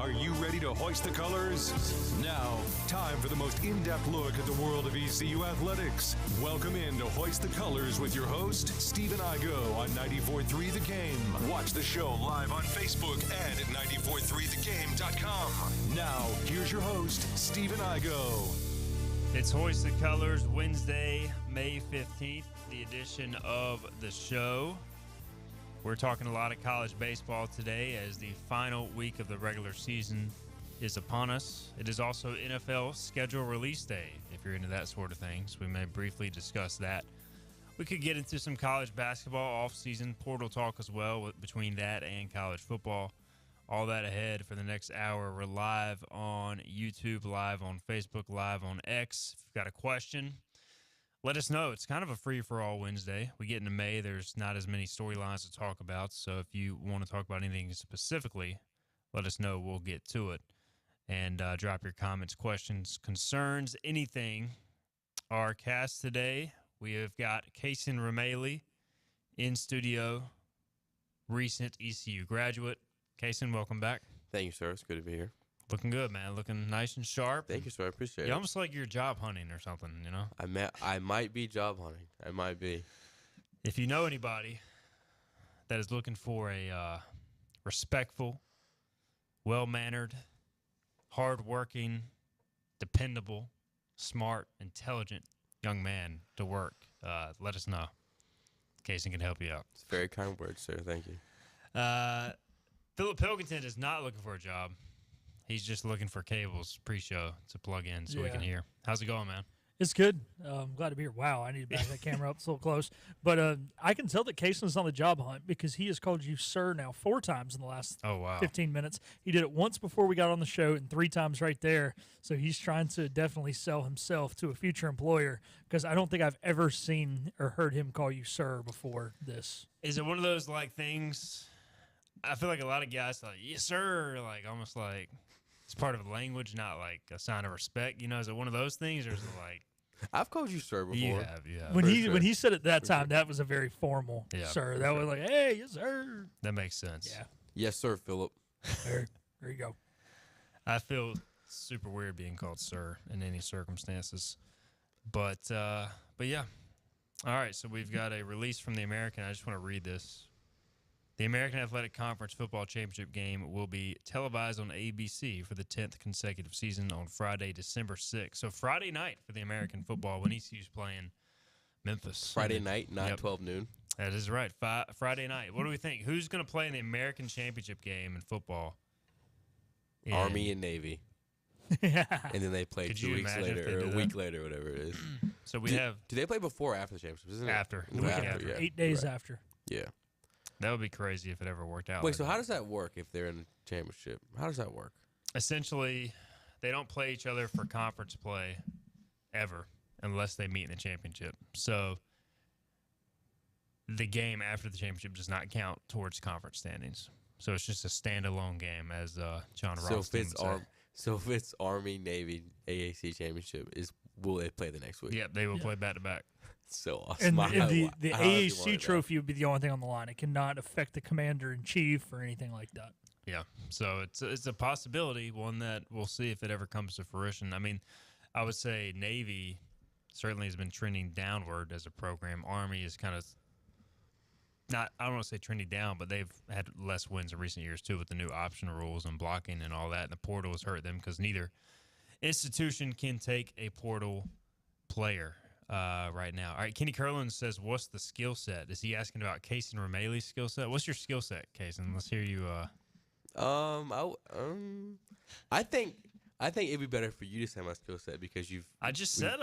Are you ready to hoist the colors? Now, time for the most in-depth look at the world of ECU athletics. Welcome in to Hoist the Colors with your host, Stephen Igo on 94.3 The Game. Watch the show live on Facebook and at 943thegame.com. Now, here's your host, Stephen Igo. It's Hoist the Colors, Wednesday, May 15th, the edition of the show. We're talking a lot of college baseball today as the final week of the regular season is upon us. It is also NFL schedule release day, if you're into that sort of thing. So we may briefly discuss that. We could get into some college basketball off-season portal talk as well between that and college football. All that ahead for the next hour. We're live on YouTube, live on Facebook, live on X. If you've got a question, let us know. It's kind of a free-for-all Wednesday. We get into May. There's not as many storylines to talk about. So if you want to talk about anything specifically, let us know. We'll get to it. And drop your comments, questions, concerns, anything. Our cast today, we have got Cason Remaley in studio, recent ECU graduate. Cason, welcome back. Thank you, sir. It's good to be here. Looking good, man. Looking nice and sharp. Thank you, sir. I appreciate it. You're almost like you're job hunting or something, you know? I might be job hunting. I might be. If you know anybody that is looking for a respectful, well-mannered, hard-working, dependable, smart, intelligent young man to work, let us know. Cason can help you out. It's very kind words, sir. Thank you. Philip Pilkington is not looking for a job. He's just looking for cables pre-show to plug in so we can hear. How's it going, man? It's good. I'm glad to be here. Wow, I need to back that camera up. It's a little close. But I can tell that Cason's on the job hunt because he has called you sir now 4 times in the last 15 minutes. He did it once before we got on the show and 3 times right there. So he's trying to definitely sell himself to a future employer because I don't think I've ever seen or heard him call you sir before this. Is it one of those, like, things – I feel like a lot of guys are like, yes, sir, like almost like it's part of the language, not like a sign of respect. You know, is it one of those things or is it like – I've called you sir before. You have. When he said it that time, that was a very formal sir. That was like, hey, yes, sir. That makes sense. Yeah. Yes, sir, Philip. There you go. I feel super weird being called sir in any circumstances. But yeah. All right, so we've got a release from the American. I just want to read this. The American Athletic Conference Football Championship game will be televised on ABC for the 10th consecutive season on Friday, December 6th. So Friday night for the American football when ECU's playing Memphis. Friday night, 12 noon. That is right. Friday night. What do we think? Who's going to play in the American Championship game in football? Army and Navy. And then they play 2 weeks later or a week later, whatever it is. So we have. Do they play before or after the championship? Isn't after. It? After. Yeah. 8 days after. Yeah. That would be crazy if it ever worked out. Wait, so how does that work if they're in the championship? How does that work? Essentially, they don't play each other for conference play ever unless they meet in the championship. So the game after the championship does not count towards conference standings. So it's just a standalone game, as John Ross would say. So if it's Army, Navy, AAC championship, will they play the next week? Yep, they will play back-to-back. So awesome. And the AAC trophy would be the only thing on the line. It cannot affect the commander-in-chief or anything like that. Yeah, so it's a possibility, one that we'll see if it ever comes to fruition. I mean, I would say Navy certainly has been trending downward as a program. Army is kind of not, I don't want to say trending down, but they've had less wins in recent years too with the new option rules and blocking and all that. And the portal has hurt them because neither institution can take a portal player right now. All right, Kenny Curlin says, what's the skill set? Is he asking about Cason Remaley's skill set? What's your skill set, Cason? Let's hear you. I think it'd be better for you to say my skill set because I just said,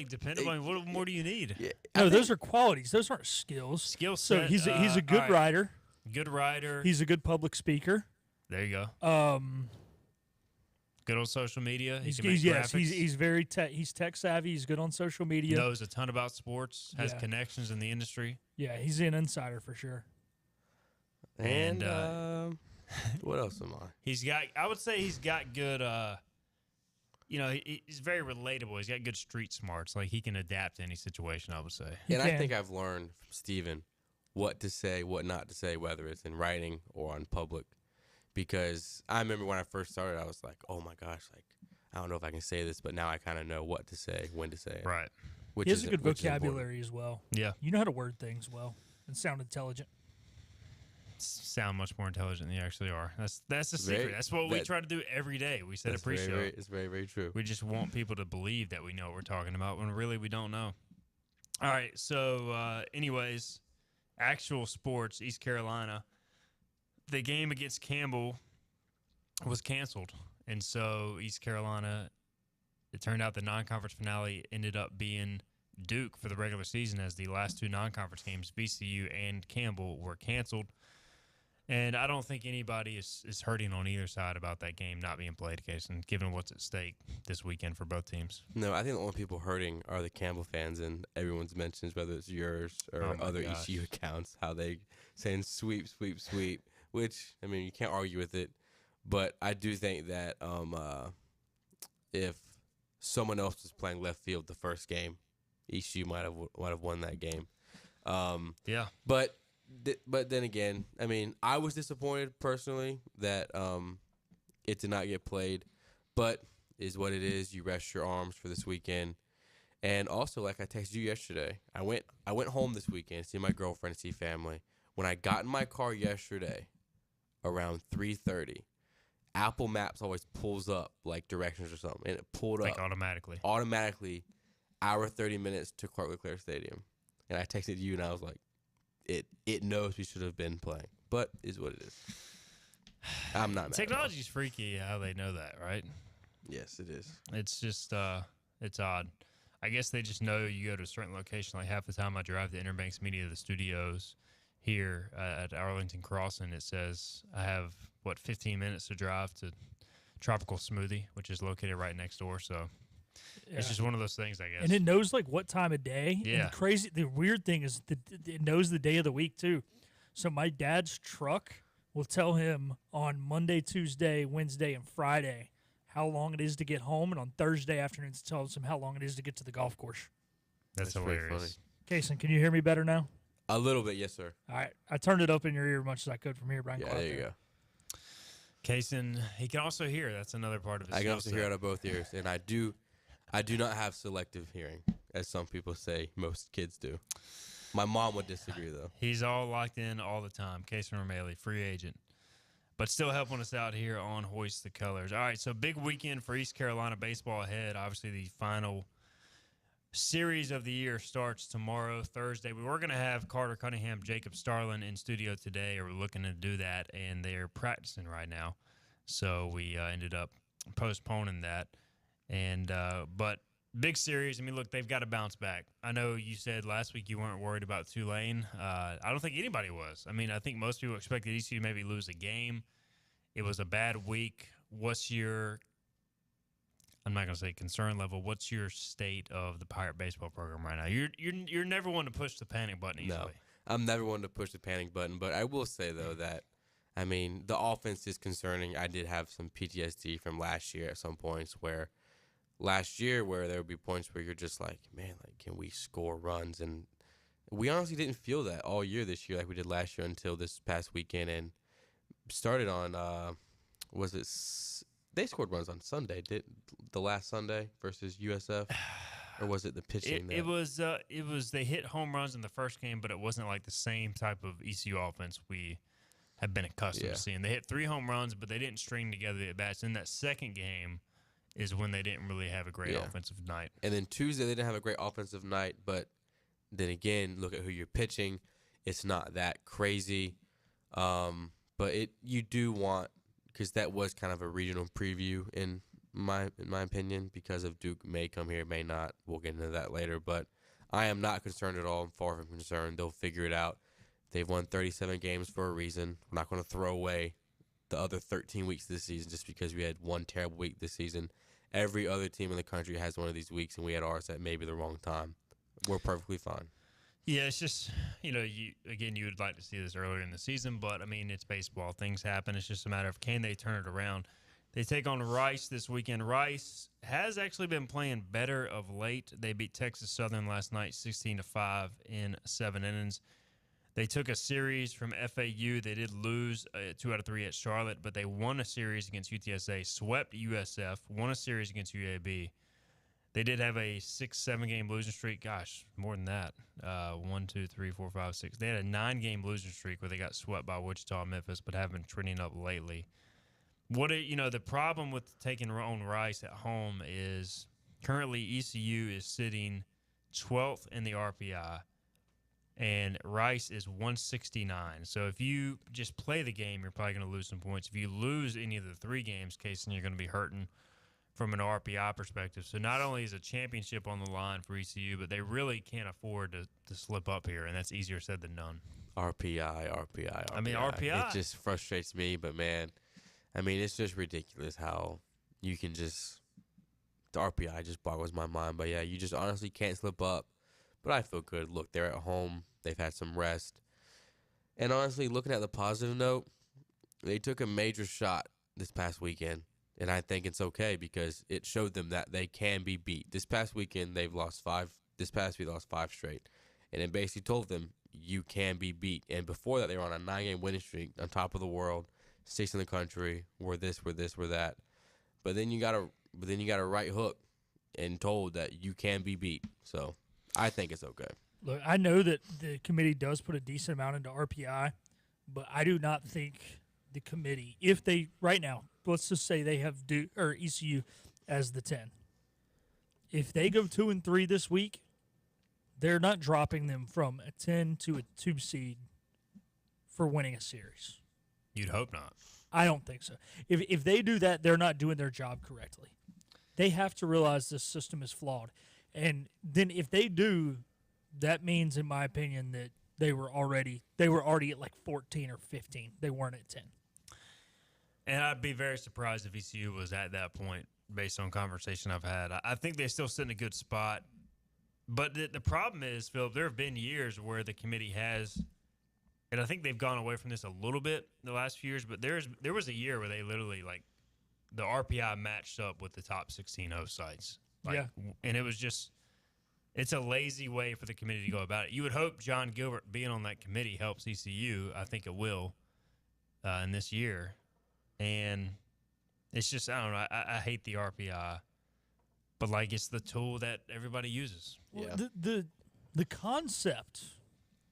depending on what more do you need? Yeah, no, those are qualities. Those aren't skills. Skill set. So he's a good writer. Good writer. He's a good public speaker. There you go. Good on social media. He's very he's tech savvy. He's good on social media. Knows a ton about sports. Has connections in the industry. Yeah, he's an insider for sure. And what else am I? I would say he's got good. He's very relatable. He's got good street smarts. Like he can adapt to any situation. I would say. I think I've learned from Steven what to say, what not to say, whether it's in writing or on public. because I remember when I first started, I was like, oh my gosh, like I don't know if I can say this, but now I kind of know what to say, when to say it. Right. He has a good vocabulary as well. Yeah. You know how to word things well and sound intelligent. Sound much more intelligent than you actually are. That's the secret. That's what we try to do every day. We said a pre-show. It's very, very true. We just want people to believe that we know what we're talking about when really we don't know. All right. So, anyways, actual sports, East Carolina, the game against Campbell was canceled. And so East Carolina, it turned out the non-conference finale ended up being Duke for the regular season, as the last two non-conference games, VCU and Campbell, were canceled. And I don't think anybody is hurting on either side about that game not being played, Cason, given what's at stake this weekend for both teams. No, I think the only people hurting are the Campbell fans, and everyone's mentions, whether it's yours or other ECU accounts, how they saying sweep, sweep, sweep, which, I mean, you can't argue with it. But I do think that if someone else was playing left field the first game, ECU might have won that game. Yeah. But then again, I mean, I was disappointed personally that it did not get played, but is what it is. You rest your arms for this weekend. And also, like I texted you yesterday, I went home this weekend to see my girlfriend, see family. When I got in my car yesterday around 3:30, Apple Maps always pulls up like directions or something, and it pulled like up automatically hour 30 minutes to Clark LeClaire Stadium. And I texted you, and I was like, It knows we should have been playing, but is what it is. I'm not mad. Technology's freaky how they know that, right? Yes, it is. It's just it's odd. I guess they just know you go to a certain location. Like half the time I drive to Interbanks Media, the studios here at Arlington Crossing, it says I have 15 minutes to drive to Tropical Smoothie, which is located right next door. So it's just one of those things, I guess. And it knows like what time of day. Yeah. And the weird thing is that it knows the day of the week too. So my dad's truck will tell him on Monday, Tuesday, Wednesday, and Friday how long it is to get home, and on Thursday afternoons it tells him how long it is to get to the golf course. That's hilarious. Cason, can you hear me better now? A little bit, yes, sir. All right. I turned it up in your ear as much as I could from here, Brian. Yeah, there you go. Cason, he can also hear. That's another part of his I can also hear out of both ears, and I do not have selective hearing, as some people say most kids do. My mom would disagree, though. He's all locked in all the time. Cason Remaley, free agent. But still helping us out here on Hoist the Colors. All right, so big weekend for East Carolina baseball ahead. Obviously, the final series of the year starts tomorrow, Thursday. We were going to have Carter Cunningham, Jacob Starlin in studio today, or we're looking to do that, and they're practicing right now. So we ended up postponing that. And but big series. I mean, look, they've got to bounce back. I know you said last week you weren't worried about Tulane. I don't think anybody was. I mean, I think most people expected ECU to maybe lose a game. It was a bad week. What's your, I'm not going to say concern level, what's your state of the Pirate baseball program right now? You're never one to push the panic button easily. No, I'm never one to push the panic button, but I will say, though, that, I mean, the offense is concerning. I did have some PTSD from last year at some points where there would be points where you're just like, man, like, can we score runs? And we honestly didn't feel that all year this year like we did last year until this past weekend, and started on, they scored runs on Sunday, the last Sunday versus USF? Or was it the pitching? It was they hit home runs in the first game, but it wasn't like the same type of ECU offense we have been accustomed to seeing. They hit 3 home runs, but they didn't string together the at-bats. In that second game is when they didn't really have a great offensive night. And then Tuesday, they didn't have a great offensive night, but then again, look at who you're pitching. It's not that crazy. But you do want, because that was kind of a regional preview in my opinion, because of Duke may come here, may not. We'll get into that later, but I am not concerned at all. I'm far from concerned. They'll figure it out. They've won 37 games for a reason. I'm not going to throw away the other 13 weeks this season just because we had one terrible week this season. Every other team in the country has one of these weeks, and we had ours at maybe the wrong time. We're perfectly fine. Yeah, it's just, you would like to see this earlier in the season, but, I mean, it's baseball. Things happen. It's just a matter of can they turn it around. They take on Rice this weekend. Rice has actually been playing better of late. They beat Texas Southern last night 16-5 in 7 innings. They took a series from FAU. They did lose 2 out of 3 at Charlotte, but they won a series against UTSA, swept USF, won a series against UAB. They did have a 6-7 game losing streak. Gosh, more than that. 1, 2, 3, 4, 5, 6. They had a 9-game losing streak where they got swept by Wichita and Memphis, but have been trending up lately. The problem with taking on Rice at home is currently ECU is sitting 12th in the RPI, and Rice is 169. So if you just play the game, you're probably going to lose some points. If you lose any of the 3 games, Cason, you're going to be hurting from an RPI perspective. So not only is a championship on the line for ECU, but they really can't afford to slip up here, and that's easier said than done. RPI. I mean, RPI. It just frustrates me, but, man, I mean, it's just ridiculous how you can just – the RPI just boggles my mind. But, yeah, you just honestly can't slip up. But I feel good. Look, they're at home. They've had some rest. And, honestly, looking at the positive note, they took a major shot this past weekend. And I think it's okay because it showed them that they can be beat. This past weekend, they've lost 5. This past week, they lost 5 straight. And it basically told them you can be beat. And before that, they were on a 9-game winning streak on top of the world, 6th in the country. We're this, we're this, we're that. But then you got a right hook and told that you can be beat. So I think it's okay. Look, I know that the committee does put a decent amount into RPI, but I do not think the committee, if they right now, let's just say they have ECU as the 10. If they go 2-3 this week, they're not dropping them from a 10 to a 2 seed for winning a series. You'd hope not. I don't think so. If they do that, they're not doing their job correctly. They have to realize this system is flawed. And then if they do, that means, in my opinion, that they were already at like 14 or 15. They weren't at 10. And I'd be very surprised if ECU was at that point based on conversation I've had. I think they still sit in a good spot. But the problem is, Philip, there have been years where the committee has, and I think they've gone away from this a little bit the last few years, but there was a year where they literally, like, the RPI matched up with the top 16 host sites. Yeah. And it was just, it's a lazy way for the committee to go about it. You would hope John Gilbert being on that committee helps ECU. I think it will in this year. And it's just, I don't know, I hate the RPI. But, like, it's the tool that everybody uses. Well, yeah. The concept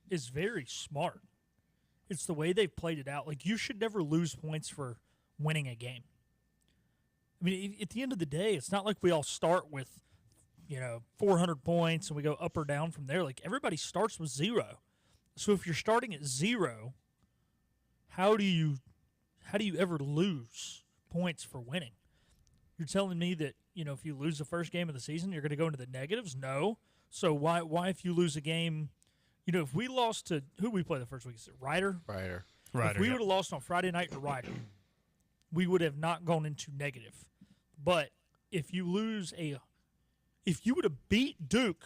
is very smart. It's the way they've played it out. Like, you should never lose points for winning a game. I mean, at the end of the day, it's not like we all start with, 400 points and we go up or down from there. Like, everybody starts with 0. So if you're starting at 0, how do you ever lose points for winning? You're telling me that, if you lose the first game of the season, you're going to go into the negatives? No. So why if you lose a game, if we lost to, who we play the first week? Is it Ryder? Ryder. If we would have lost on Friday night to Ryder, we would have not gone into negative. But if you would have beat Duke,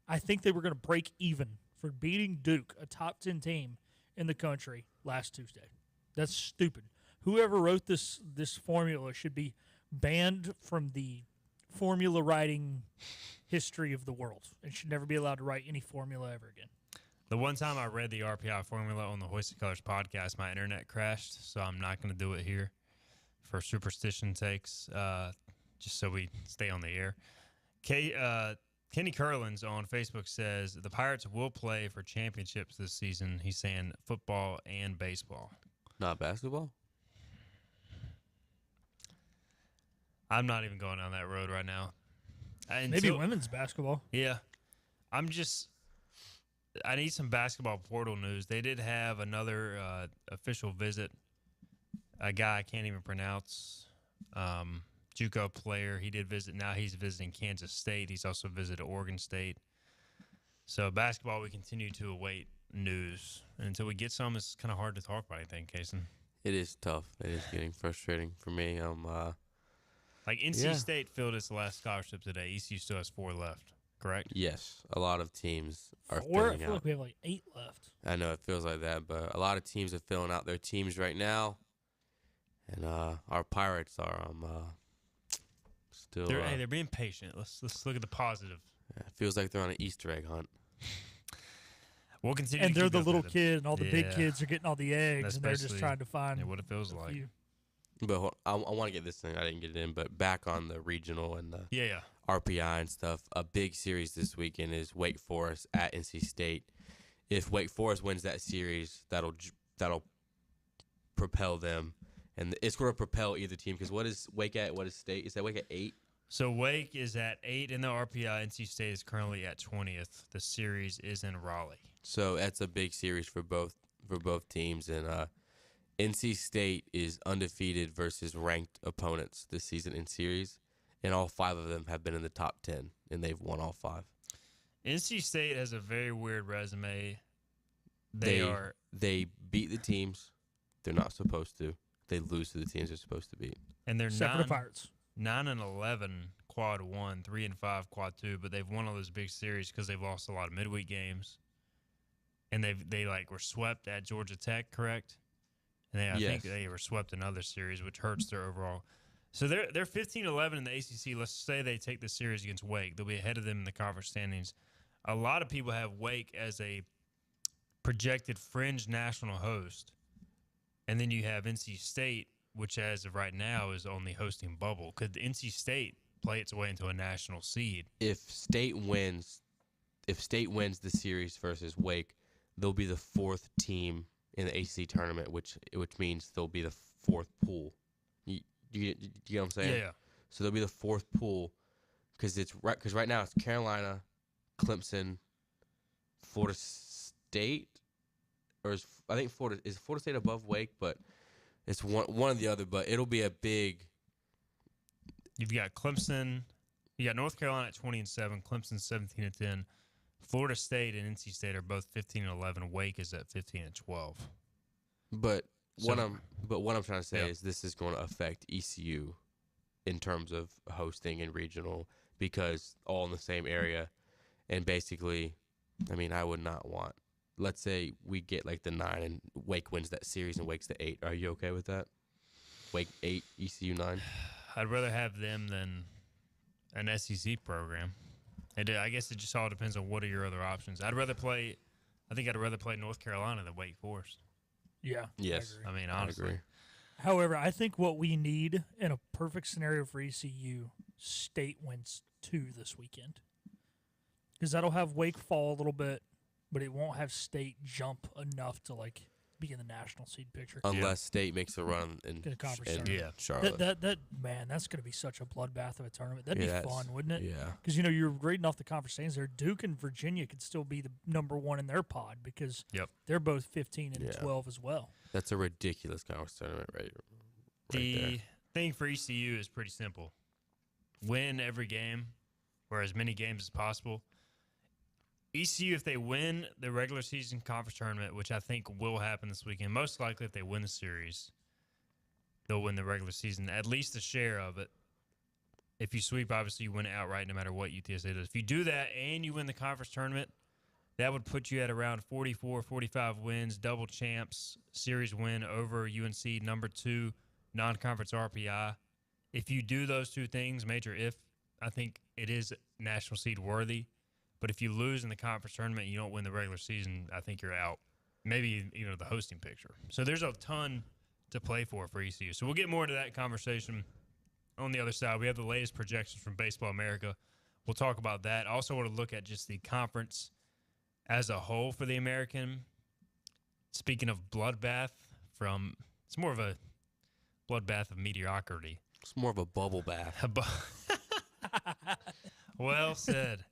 I think they were going to break even for beating Duke, a top 10 team in the country, last Tuesday. That's stupid. Whoever wrote this formula should be banned from the formula writing history of the world and should never be allowed to write any formula ever again. The one time I read the RPI formula on the Hoist the Colors podcast, my internet crashed, so I'm not going to do it here for superstition takes, just so we stay on the air. Kenny Curlins on Facebook says the Pirates will play for championships this season. He's saying football and baseball. Not basketball? I'm not even going down that road right now. Maybe women's basketball. Yeah. I need some basketball portal news. They did have another official visit. A guy I can't even pronounce, JUCO player. He did visit. Now he's visiting Kansas State. He's also visited Oregon State. So basketball, we continue to await news. And until we get some, it's kind of hard to talk about anything, Cason. It is tough. It is getting frustrating for me. Like NC State filled its last scholarship today. ECU still has 4 left, correct? Yes. A lot of teams are 4? filling I feel out. like we have like 8 left. I know it feels like that, but a lot of teams are filling out their teams right now. And our Pirates are still. They're being patient. Let's look at the positive. It feels like they're on an Easter egg hunt. We'll continue. And to they're keep the up little with it. kid, and all the big Yeah. kids are getting all the eggs, That's and they're just basically, trying to find what it feels a like. few. But I want to get this thing. I didn't get it in, but back on the regional and the Yeah. RPI and stuff. A big series this weekend is Wake Forest at NC State. If Wake Forest wins that series, that'll propel them, and it's going to propel either team. Because what is Wake at? What is State? Is that Wake at 8? So Wake is at 8 in the RPI. NC State is currently at 20th. The series is in Raleigh. So that's a big series for both teams, and NC State is undefeated versus ranked opponents this season in series, and all 5 of them have been in the top 10, and they've won all 5. NC State has a very weird resume. They beat the teams they're not supposed to. They lose to the teams they're supposed to beat. And they're Except for the Pirates. 9-11 quad 1, 3-5 quad 2, but they've won all those big series because they've lost a lot of midweek games. And they were swept at Georgia Tech, correct? And I think they were swept in other series, which hurts their overall. So they're 15-11 in the ACC. Let's say they take the series against Wake. They'll be ahead of them in the conference standings. A lot of people have Wake as a projected fringe national host. And then you have NC State, which as of right now is only hosting bubble. Could NC State play its way into a national seed? If State wins the series versus Wake, they'll be the 4th team in the ACC tournament, which means they'll be the 4th pool. You get what I'm saying? Yeah. So they'll be the 4th pool because right now it's Carolina, Clemson, Florida State, or I think Florida State above Wake, but it's one or the other. But it'll be a big. You've got Clemson, you got North Carolina at 20-7, Clemson 17-10. Florida State and NC State are both 15-11. Wake is at 15-12. But what I'm trying to say is this is going to affect ECU in terms of hosting and regional because all in the same area, and basically, I mean, I would not want. Let's say we get like the 9 and Wake wins that series and Wake's the 8. Are you okay with that? Wake 8, ECU 9. I'd rather have them than an SEC program. I guess it just all depends on what are your other options. I'd rather play North Carolina than Wake Forest. Yeah. Yes. I mean, honestly. I agree. However, I think what we need in a perfect scenario for ECU, State wins 2 this weekend. Because that'll have Wake fall a little bit, but it won't have State jump enough to be in the national seed picture. Unless State makes a run in Charlotte. That man, that's going to be such a bloodbath of a tournament. That'd be fun, wouldn't it? Yeah. Because you're reading off the conference standings there. Duke and Virginia could still be the number 1 in their pod because they're both 15 and 12 as well. That's a ridiculous conference tournament, right? The thing for ECU is pretty simple: win every game, or as many games as possible. ECU, if they win the regular season conference tournament, which I think will happen this weekend, most likely if they win the series, they'll win the regular season, at least a share of it. If you sweep, obviously you win it outright no matter what UTSA does. If you do that and you win the conference tournament, that would put you at around 44, 45 wins, double champs, series win over UNC, number 2, non-conference RPI. If you do those 2 things, major if, I think it is national seed worthy. But if you lose in the conference tournament and you don't win the regular season, I think you're out. Maybe the hosting picture. So there's a ton to play for ECU. So we'll get more into that conversation on the other side. We have the latest projections from Baseball America. We'll talk about that. I also want to look at just the conference as a whole for the American. Speaking of bloodbath, it's more of a bloodbath of mediocrity. It's more of a bubble bath. Well said.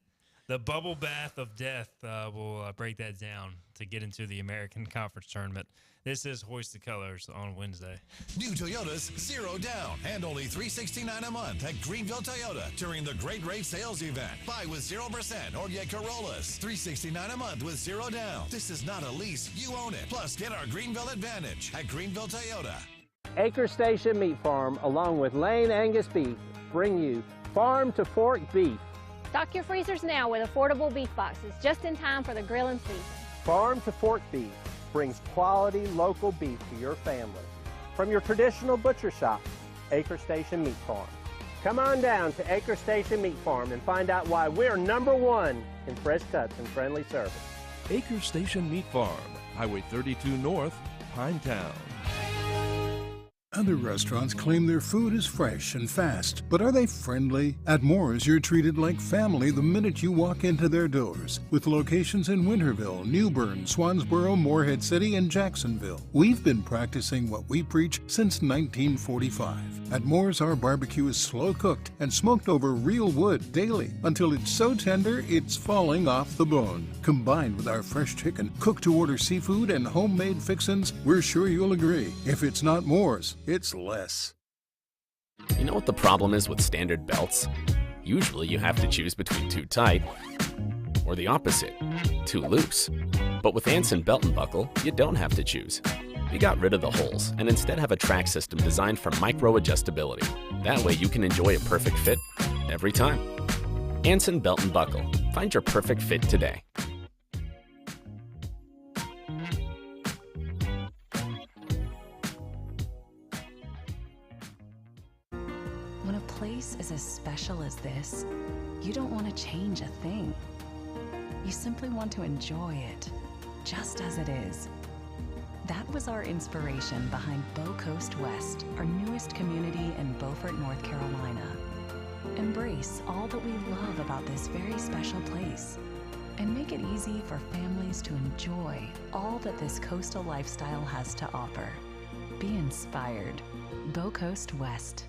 The bubble bath of death, we'll break that down to get into the American Conference Tournament. This is Hoist the Colors on Wednesday. New Toyotas, 0 down and only $369 a month at Greenville Toyota during the Great Rate Sales Event. Buy with 0% or get Corollas, $369 a month with 0 down. This is not a lease, you own it. Plus, get our Greenville Advantage at Greenville Toyota. Acre Station Meat Farm, along with Lane Angus Beef, bring you Farm to Fork Beef. Stock your freezers now with affordable beef boxes just in time for the grilling season. Farm to Fork Beef brings quality local beef to your family. From your traditional butcher shop, Acre Station Meat Farm. Come on down to Acre Station Meat Farm and find out why we're #1 in fresh cuts and friendly service. Acre Station Meat Farm, Highway 32 North, Pinetown. Other restaurants claim their food is fresh and fast, but are they friendly? At Moore's, you're treated like family the minute you walk into their doors. With locations in Winterville, New Bern, Swansboro, Morehead City, and Jacksonville. We've been practicing what we preach since 1945. At Moore's, our barbecue is slow cooked and smoked over real wood daily until it's so tender it's falling off the bone. Combined with our fresh chicken, cooked-to-order seafood, and homemade fixins, we're sure you'll agree. If it's not Moore's, it's less. You know what the problem is with standard belts? Usually you have to choose between too tight or the opposite, too loose. But with Anson Belt and Buckle, you don't have to choose. We got rid of the holes and instead have a track system designed for micro adjustability. That way you can enjoy a perfect fit every time. Anson Belt and Buckle. Find your perfect fit today. When a place is as special as this, you don't want to change a thing. You simply want to enjoy it, just as it is. That was our inspiration behind Bow Coast West, our newest community in Beaufort, North Carolina. Embrace all that we love about this very special place and make it easy for families to enjoy all that this coastal lifestyle has to offer. Be inspired. Bow Coast West.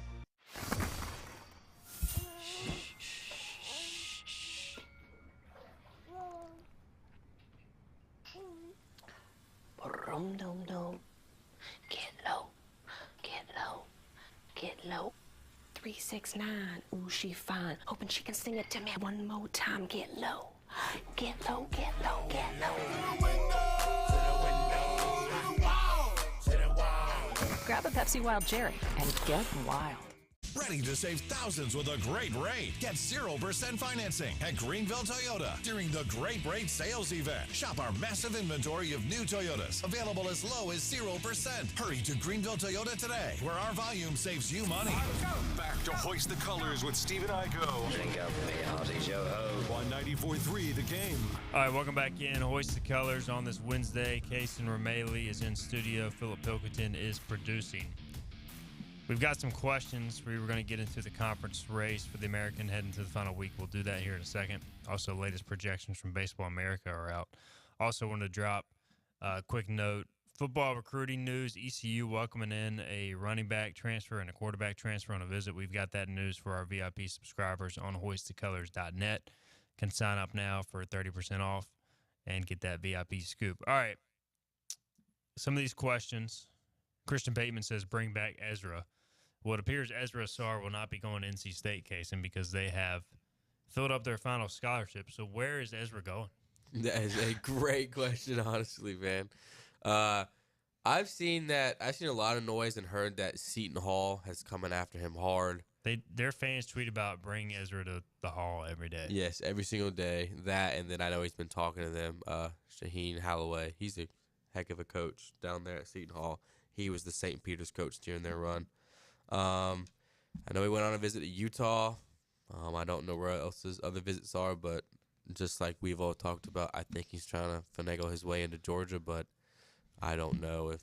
Boom, dum, dum. Get low, get low, get low. 369, ooh, she fine. Hoping she can sing it to me one more time. Get low, get low, get low, get low. Grab a Pepsi Wild Cherry and get wild. Ready to save thousands with a great rate? Get 0% financing at Greenville Toyota during the Great Rate Sales Event. Shop our massive inventory of new Toyotas, available as low as 0%. Hurry to Greenville Toyota today, where our volume saves you money. Back to Hoist the Colors with Steve and Igo. Drink up for me, hearty yo-ho. On 94.3 The Game. All right, welcome back in. Hoist the Colors on this Wednesday. Cason Remaley is in studio. Philip Pilkington is producing. We've got some questions. We were going to get into the conference race for the American heading to the final week. We'll do that here in a second. Also, latest projections from Baseball America are out. Also, wanted to drop a quick note. Football recruiting news, ECU welcoming in a running back transfer and a quarterback transfer on a visit. We've got that news for our VIP subscribers on hoistthecolors.net. Can sign up now for 30% off and get that VIP scoop. All right. Some of these questions. Christian Bateman says, bring back Ezra. Well, it appears Ezra Sarr will not be going to NC State, Cason, because they have filled up their final scholarship. So where is Ezra going? That is a great question, honestly, man. I've seen a lot of noise and heard that Seton Hall has coming after him hard. Their fans tweet about bringing Ezra to the Hall every day. Yes, every single day. That, and then I know he's been talking to them. Shaheen Holloway, he's a heck of a coach down there at Seton Hall. He was the St. Peter's coach during their run. I know he went on a visit to Utah. I don't know where else his other visits are, but just like we've all talked about, I think he's trying to finagle his way into Georgia, but I don't know if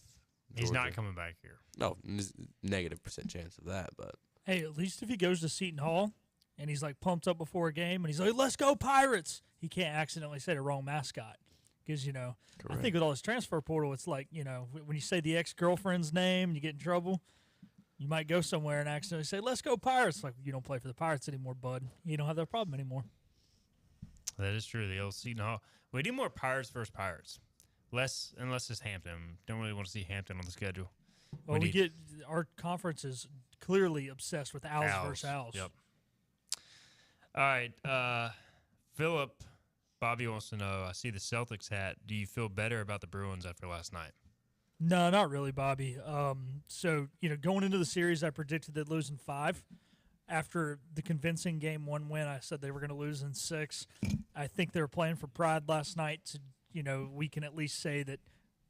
he's not coming back here. No, -% chance of that, but hey, at least if he goes to Seton Hall and he's like pumped up before a game and he's like, "Let's go Pirates," he can't accidentally say the wrong mascot. Because, I think with all this transfer portal, it's like, when you say the ex-girlfriend's name and you get in trouble, you might go somewhere and accidentally say, "Let's go Pirates." Like, you don't play for the Pirates anymore, bud. You don't have that problem anymore. That is true. The old Seton Hall. We need more Pirates versus Pirates. Less it's Hampton. Don't really want to see Hampton on the schedule. Well, our conference is clearly obsessed with Owls versus Owls. Yep. All right. Philip, Bobby wants to know, I see the Celtics hat. Do you feel better about the Bruins after last night? No, not really, Bobby. So, going into the series, I predicted they'd lose in 5. After the convincing Game 1 win, I said they were going to lose in 6. I think they were playing for pride last night. To, we can at least say that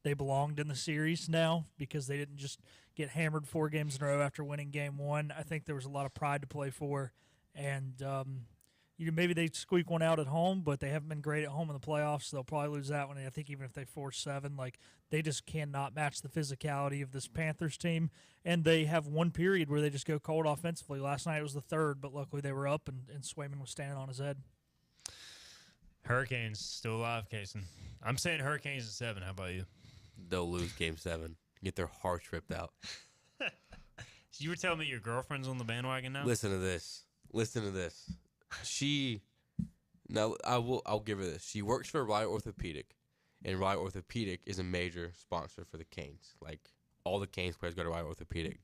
they belonged in the series now because they didn't just get hammered 4 games in a row after winning Game 1. I think there was a lot of pride to play for. And, maybe they squeak one out at home, but they haven't been great at home in the playoffs. So they'll probably lose that one. And I think even if they force 7, they just cannot match the physicality of this Panthers team. And they have one period where they just go cold offensively. Last night it was the third, but luckily they were up and Swayman was standing on his head. Hurricanes still alive, Cason. I'm saying Hurricanes in 7. How about you? They'll lose Game 7. Get their hearts ripped out. You were telling me your girlfriend's on the bandwagon now? Listen to this. I'll give her this. She works for Rye Orthopedic, and Rye Orthopedic is a major sponsor for the Canes. All the Canes players go to Rye Orthopedic.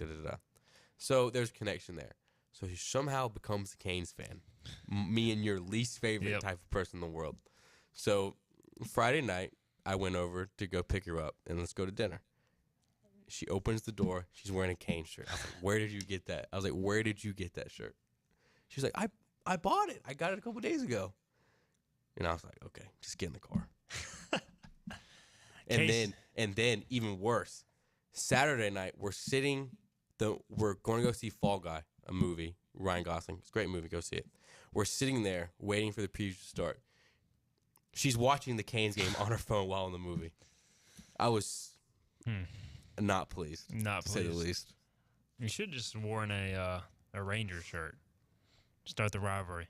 So there's a connection there. So she somehow becomes a Canes fan. Me and your least favorite type of person in the world. So Friday night, I went over to go pick her up, and let's go to dinner. She opens the door. She's wearing a Canes shirt. I was like, where did you get that? I was like, where did you get that shirt? She was like, I bought it. I got it a couple days ago. And I was like, okay, just get in the car. and then even worse, Saturday night, we're going to go see Fall Guy, a movie, Ryan Gosling. It's a great movie. Go see it. We're sitting there waiting for the preview to start. She's watching the Canes game on her phone while in the movie. I was not pleased, to say the least. You should have just worn a Rangers shirt. Start the rivalry.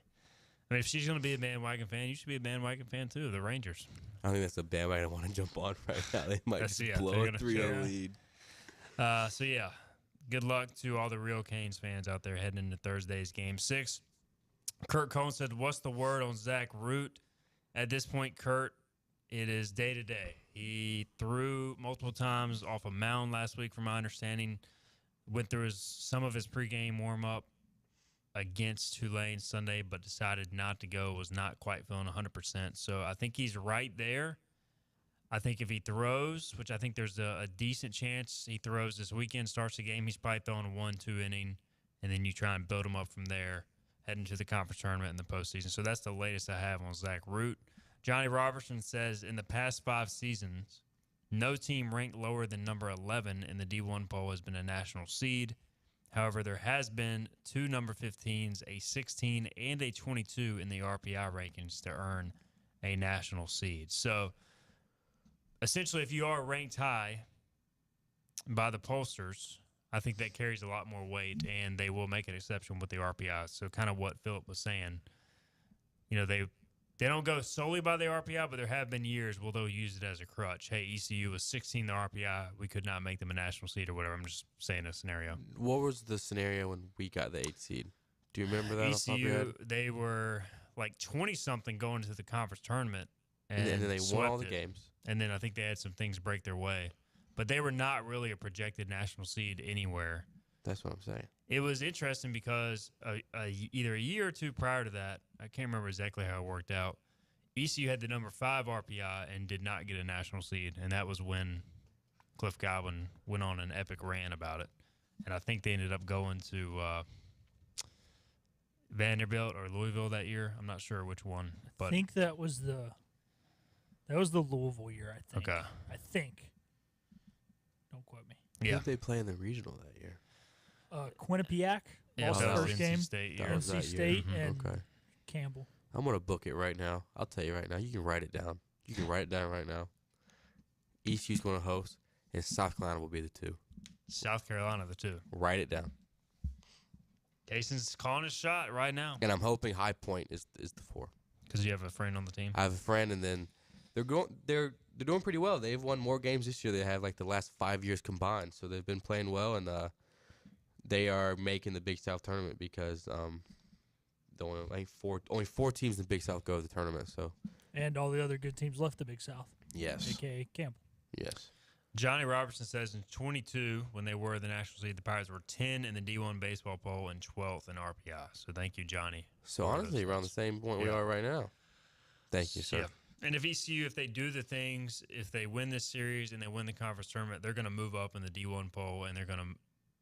I mean, if she's going to be a bandwagon fan, you should be a bandwagon fan, too, of the Rangers. I think that's a bandwagon I want to jump on right now. They might just blow a 3-0 lead. Good luck to all the real Canes fans out there heading into Thursday's Game 6. Kurt Cohn said, what's the word on Zach Root? At this point, Kurt, it is day-to-day. He threw multiple times off a mound last week, from my understanding. Went through some of his pregame warm-up against Tulane Sunday, but decided not to go, was not quite feeling 100%. So I think he's right there. I think if he throws, which I think there's a decent chance he throws this weekend, starts the game, he's probably throwing a 1-2 inning, and then you try and build him up from there, heading to the conference tournament in the postseason. So that's the latest I have on Zach Root. Johnny Robertson says, in the past 5 seasons, no team ranked lower than number 11 in the D1 poll has been a national seed. However, there has been 2 number 15s, a 16 and a 22 in the RPI rankings to earn a national seed. So, essentially, if you are ranked high by the pollsters, I think that carries a lot more weight, and they will make an exception with the RPI. So, kind of what Philip was saying, they don't go solely by the RPI, but there have been years where they'll use it as a crutch. Hey, ECU was 16 the RPI. We could not make them a national seed or whatever. I'm just saying a scenario. What was the scenario when we got the 8th seed? Do you remember that? ECU, they were like 20-something going to the conference tournament. And then they won all the games. And then I think they had some things break their way. But they were not really a projected national seed anywhere. That's what I'm saying. It was interesting because either a year or 2 prior to that, I can't remember exactly how it worked out, ECU had the number 5 RPI and did not get a national seed, and that was when Cliff Godwin went on an epic rant about it. And I think they ended up going to Vanderbilt or Louisville that year. I'm not sure which one. But I think that was the Louisville year, I think. Okay. I think. Don't quote me. I think they play in the regional that year. Quinnipiac, lost the first game. NC State and Campbell. I'm going to book it right now. I'll tell you right now. You can write it down. You can write it down right now. ECU's going to host, and South Carolina will be the 2. South Carolina, the 2. Write it down. Cason's calling his shot right now. And I'm hoping High Point is the 4. Because you have a friend on the team? I have a friend, and then they're doing pretty well. They've won more games this year than they have like the last 5 years combined. So they've been playing well, and they are making the Big South tournament because only 4 teams in the Big South go to the tournament. So, and all the other good teams left the Big South. Yes. A.K.A. Campbell. Yes. Johnny Robertson says in 22, when they were the national seed, the Pirates were 10 in the D1 baseball poll and 12th in RPI. So thank you, Johnny. So honestly, around the same point we are right now. Thank you, sir. Yeah. And if ECU, if they do the things, if they win this series and they win the conference tournament, they're going to move up in the D1 poll and they're going to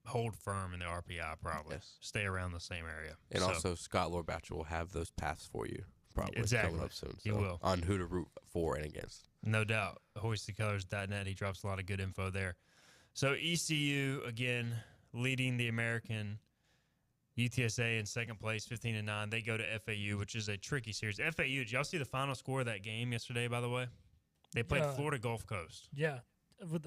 hold firm in the RPI probably. Yes. Stay around the same area. And also, Scott Lorbatcher will have those paths for you probably coming up soon. He will. On who to root for and against. No doubt. HoistTheColors.net. He drops a lot of good info there. So ECU, again, leading the American UTSA in second place, 15-9. They go to FAU, which is a tricky series. FAU, did y'all see the final score of that game yesterday, by the way? They played Florida Gulf Coast. Yeah.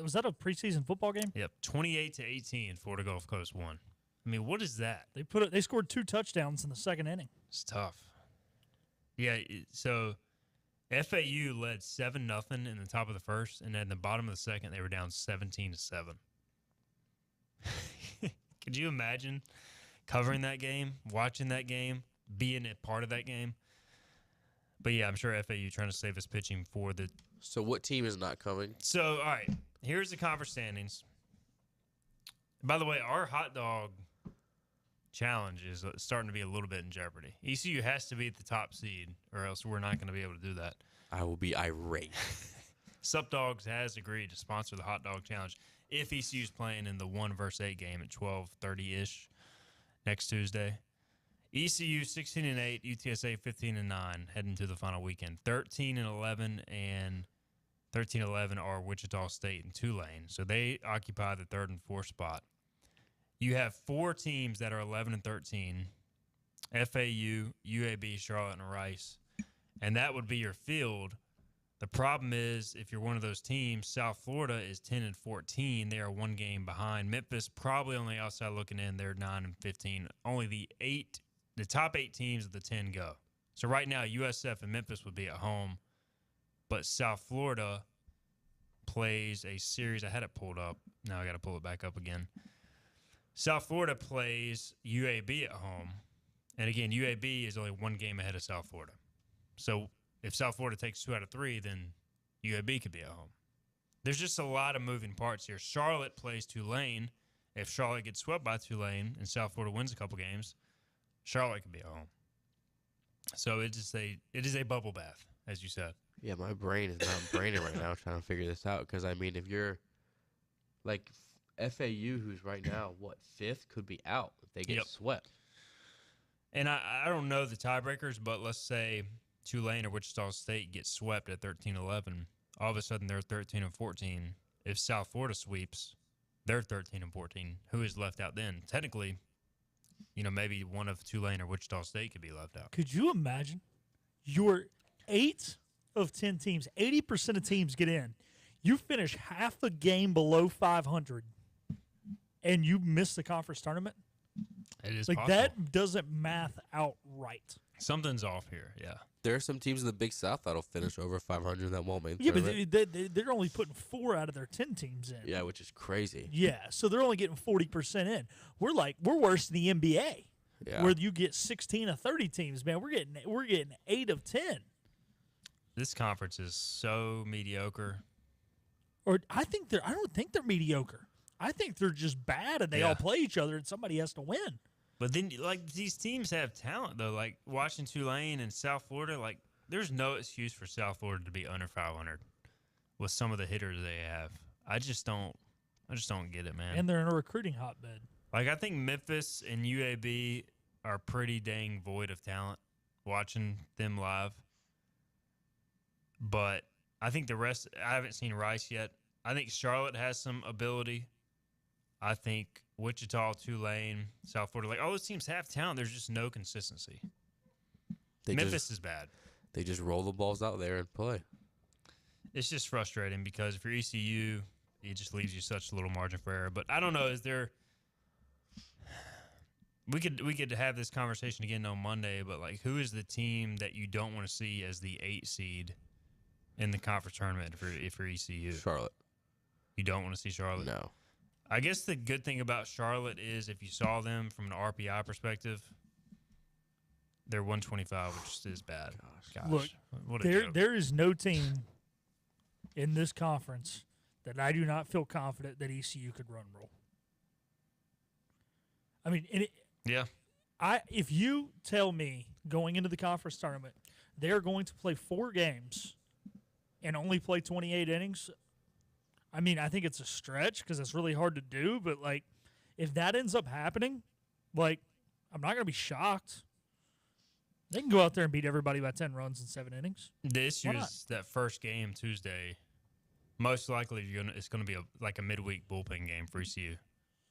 Was that a preseason football game? Yep, 28-18, Florida Gulf Coast won. I mean, what is that? They scored 2 touchdowns in the second inning. It's tough. Yeah, so FAU led 7-0 in the top of the first, and at the bottom of the second, they were down 17-7. Could you imagine covering that game, watching that game, being a part of that game? But yeah, I'm sure FAU trying to save his pitching for the. So what team is not coming? So, all right, here's the conference standings. By the way, our hot dog challenge is starting to be a little bit in jeopardy. ECU has to be at the top seed, or else we're not going to be able to do that. I will be irate. Sup Dogs has agreed to sponsor the hot dog challenge if ECU's playing in the 1 versus 8 game at 12:30-ish next Tuesday. ECU 16-8, UTSA 15-9, heading to the final weekend. 13-11 and 13-11 are Wichita State and Tulane, so they occupy the 3rd and 4th spot. You have 4 teams that are 11-13: FAU, UAB, Charlotte, and Rice, and that would be your field. The problem is, if you're one of those teams, South Florida is 10-14. They are 1 game behind. Memphis probably on the outside looking in. They're 9-15. Only the top 8 teams of the 10 go. So right now, USF and Memphis would be at home, but South Florida plays a series. I had it pulled up. Now I got to pull it back up again. South Florida plays UAB at home, and again, UAB is only 1 game ahead of South Florida. So if South Florida takes 2 out of 3, then UAB could be at home. There's just a lot of moving parts here. Charlotte plays Tulane. If Charlotte gets swept by Tulane and South Florida wins a couple games, Charlotte could be at home. So it is a bubble bath, as you said. Yeah, my brain is not braining right now trying to figure this out, because, I mean, if you're like FAU, who's right now, 5th, could be out if they get swept. And I don't know the tiebreakers, but let's say Tulane or Wichita State gets swept at 13-11. All of a sudden, they're 13-14. If South Florida sweeps, they're 13-14. Who is left out then? Technically, maybe one of Tulane or Wichita State could be left out. Could you imagine? You're 8 of 10 teams. 80% of teams get in. You finish half a game below 500, and you miss the conference tournament? It is like possible. That doesn't math out right. Something's off here, yeah. There are some teams in the Big South that'll finish over 500 that won't make the tournament. But they're only putting 4 out of their 10 teams in. Yeah, which is crazy. Yeah, so they're only getting 40% in. We're worse than the NBA, where you get 16 of 30 teams. Man, we're getting 8 of 10. This conference is so mediocre. Or I don't think they're mediocre. I think they're just bad, and they all play each other, and somebody has to win. But then, these teams have talent, though. Like, watching Tulane and South Florida, there's no excuse for South Florida to be under 500 with some of the hitters they have. I just don't get it, man. And they're in a recruiting hotbed. I think Memphis and UAB are pretty dang void of talent, watching them live. But I think the rest, I haven't seen Rice yet. I think Charlotte has some ability. I think Wichita, Tulane, South Florida, all those teams have talent. There's just no consistency. Memphis is bad. They just roll the balls out there and play. It's just frustrating because if you're ECU, it just leaves you such a little margin for error. But I don't know. Is there? We could have this conversation again on Monday. But who is the team that you don't want to see as the 8 seed in the conference tournament for ECU? Charlotte. You don't want to see Charlotte? No. I guess the good thing about Charlotte is if you saw them from an RPI perspective, they're 125, which is bad. Gosh. Look, what a joke. There is no team in this conference that I do not feel confident that ECU could run roll. I mean, if you tell me going into the conference tournament they're going to play 4 games and only play 28 innings, I mean, I think it's a stretch because it's really hard to do. But, if that ends up happening, I'm not going to be shocked. They can go out there and beat everybody by 10 runs in 7 innings. The issue is that first game Tuesday, most likely it's going to be a midweek bullpen game for ECU.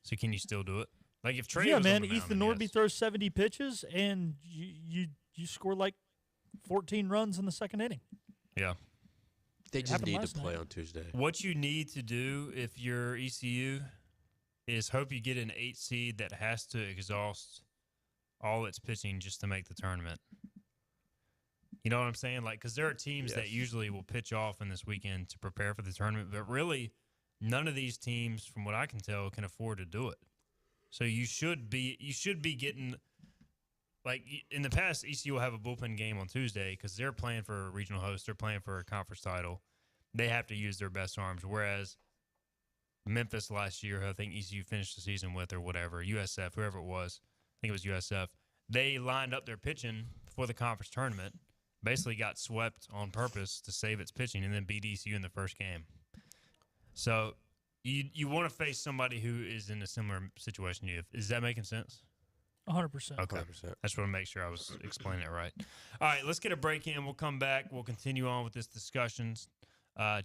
So can you still do it? Like if Trey yeah, was man, on the mound, Ethan then Norby yes. throws 70 pitches, and you score like 14 runs in the second inning. Yeah. They just happened need to last play night. on Tuesday. What you need to do if you're ECU is hope you get an 8 seed that has to exhaust all its pitching just to make the tournament. You know what I'm saying? Like, because there are teams that usually will pitch off in this weekend to prepare for the tournament, but really none of these teams, from what I can tell, can afford to do it. So you should be getting, like in the past, ECU will have a bullpen game on Tuesday because they're playing for a regional host, they're playing for a conference title. They have to use their best arms, whereas Memphis last year, who I think ECU finished the season with or whatever, USF, whoever it was, I think it was USF, they lined up their pitching for the conference tournament, basically got swept on purpose to save its pitching, and then beat ECU in the first game. So you want to face somebody who is in a similar situation to you. Is that making sense? 100%. Okay. 100%. I just want to make sure I was explaining it right. All right, let's get a break in. We'll come back. We'll continue on with this discussions.